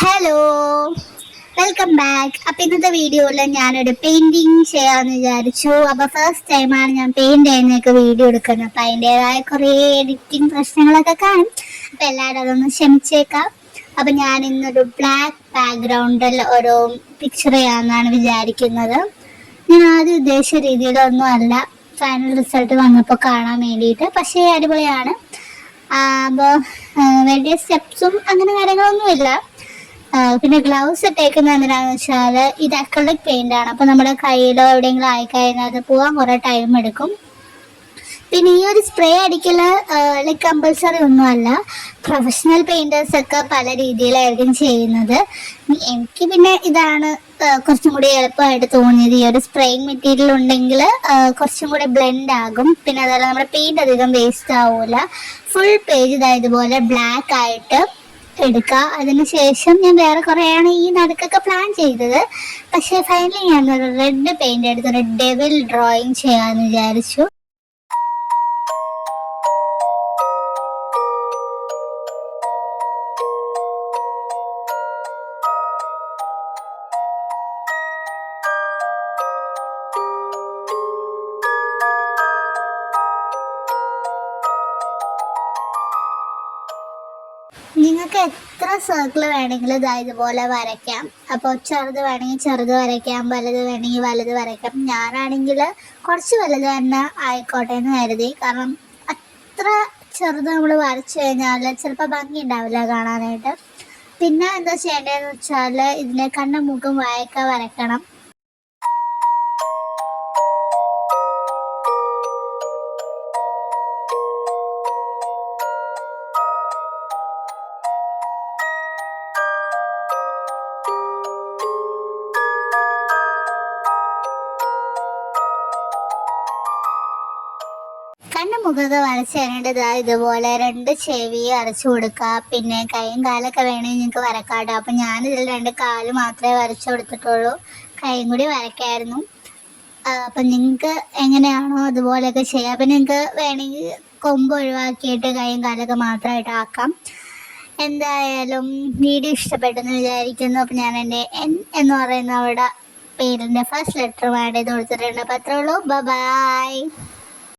Hello, welcome back. അപ്പം ഇന്നത്തെ വീഡിയോയിൽ ഞാനൊരു പെയിൻറ്റിങ് ചെയ്യാമെന്ന് വിചാരിച്ചു. അപ്പോൾ ഫസ്റ്റ് ടൈമാണ് ഞാൻ പെയിൻറ് ചെയ്യുന്നതൊക്കെ വീഡിയോ എടുക്കുന്നത്. അപ്പം അതിൻ്റേതായ കുറേ എഡിറ്റിംഗ് പ്രശ്നങ്ങളൊക്കെ കാണും. അപ്പം എല്ലാവരും അതൊന്ന് ക്ഷമിച്ചേക്കാം. അപ്പം ഞാൻ ഇന്നൊരു ബ്ലാക്ക് ബാക്ക്ഗ്രൗണ്ടിൽ ഒരു പിക്ചർ ചെയ്യാമെന്നാണ് വിചാരിക്കുന്നത്. ഞാൻ ആദ്യം ഉദ്ദേശിച്ച രീതിയിലൊന്നും അല്ല ഫൈനൽ റിസൾട്ട് വന്നപ്പോൾ കാണാൻ വേണ്ടിയിട്ട്. പക്ഷേ അടിപൊളിയാണ്. അപ്പോൾ വലിയ സ്റ്റെപ്സും അങ്ങനെ കാര്യങ്ങളൊന്നുമില്ല. പിന്നെ ഗ്ലൗസ് ഇട്ടേക്കുന്നത് എന്തിനാണെന്ന് വെച്ചാൽ ഇത് അക്രിലിക് പെയിൻ്റ് ആണ്. അപ്പോൾ നമ്മുടെ കയ്യിലോ എവിടെയെങ്കിലും ആയിക്കഴിഞ്ഞാൽ അത് പോകാൻ കുറേ ടൈം എടുക്കും. പിന്നെ ഈ ഒരു സ്പ്രേ അടിക്കൽ ലൈക്ക് കമ്പൾസറി ഒന്നുമല്ല. പ്രൊഫഷണൽ പെയിൻറ്റേഴ്സൊക്കെ പല രീതിയിലായിരിക്കും ചെയ്യുന്നത്. എനിക്ക് പിന്നെ ഇതാണ് കുറച്ചും കൂടി എളുപ്പമായിട്ട് തോന്നിയത്. ഈ ഒരു സ്പ്രേയിങ് മെറ്റീരിയൽ ഉണ്ടെങ്കിൽ കുറച്ചും കൂടി ബ്ലെൻഡ് ആകും. പിന്നെ അതുപോലെ നമ്മുടെ പെയിൻറ് അധികം വേസ്റ്റ് ആവില്ല. ഫുൾ പേജ് ഇതുപോലെ ബ്ലാക്ക് ആയിട്ട് എടുക്കുക. അതിനുശേഷം ഞാൻ വേറെ കുറേയാണ് ഈ നടുക്കൊക്കെ പ്ലാൻ ചെയ്തത്. പക്ഷേ ഫൈനലി ഞാനൊരു റെഡ് പെയിൻ്റ് എടുത്തൊരു ഡെവിൽ ഡ്രോയിങ് ചെയ്യാമെന്ന് വിചാരിച്ചു. നിങ്ങൾക്ക് എത്ര സർക്കിൾ വേണമെങ്കിലും ഇതുപോലെ വരയ്ക്കാം. അപ്പോൾ ചെറുത് വേണമെങ്കിൽ ചെറുത് വരയ്ക്കാം, വലുത് വേണമെങ്കിൽ വലുത് വരയ്ക്കാം. ഞാനാണെങ്കിൽ കുറച്ച് വലുത് തന്നെ ആയിക്കോട്ടെ എന്ന് കരുതി. കാരണം അത്ര ചെറുത് നമ്മൾ വരച്ചു കഴിഞ്ഞാൽ ചിലപ്പോൾ ഭംഗി ഉണ്ടാവില്ല കാണാനായിട്ട്. പിന്നെ എന്താ ചെയ്യേണ്ടതെന്ന് വെച്ചാൽ ഇതിനെ കണ്ണും മൂക്കും വായൊക്കെ വരയ്ക്കണം. കണ്ണും മുഖമൊക്കെ വരച്ച് കഴിഞ്ഞിട്ട് ഇതുപോലെ 2 ചെവി വരച്ചു കൊടുക്കുക. പിന്നെ കൈയും കാലൊക്കെ വേണമെങ്കിൽ നിങ്ങൾക്ക് വരക്കാട്ടോ. അപ്പം ഞാനിതിൽ 2 കാല് മാത്രമേ വരച്ചു കൊടുത്തിട്ടുള്ളൂ. കൈയും കൂടി വരയ്ക്കായിരുന്നു. അപ്പം നിങ്ങൾക്ക് എങ്ങനെയാണോ അതുപോലെയൊക്കെ ചെയ്യാം. അപ്പം നിങ്ങൾക്ക് വേണമെങ്കിൽ കൊമ്പ് ഒഴിവാക്കിയിട്ട് കൈയും കാലൊക്കെ മാത്രമായിട്ട് ആക്കാം. എന്തായാലും വീഡിയോ ഇഷ്ടപ്പെട്ടെന്ന് വിചാരിക്കുന്നു. അപ്പം ഞാൻ എൻ്റെ എൻ എന്ന് പറയുന്ന അവിടെ പേരിൻ്റെ ഫസ്റ്റ് ലെറ്റർ ആഡ് ചെയ്ത് കൊടുത്തിട്ടുണ്ട്. അപ്പം അത്രേ ഉള്ളൂ. ബൈ.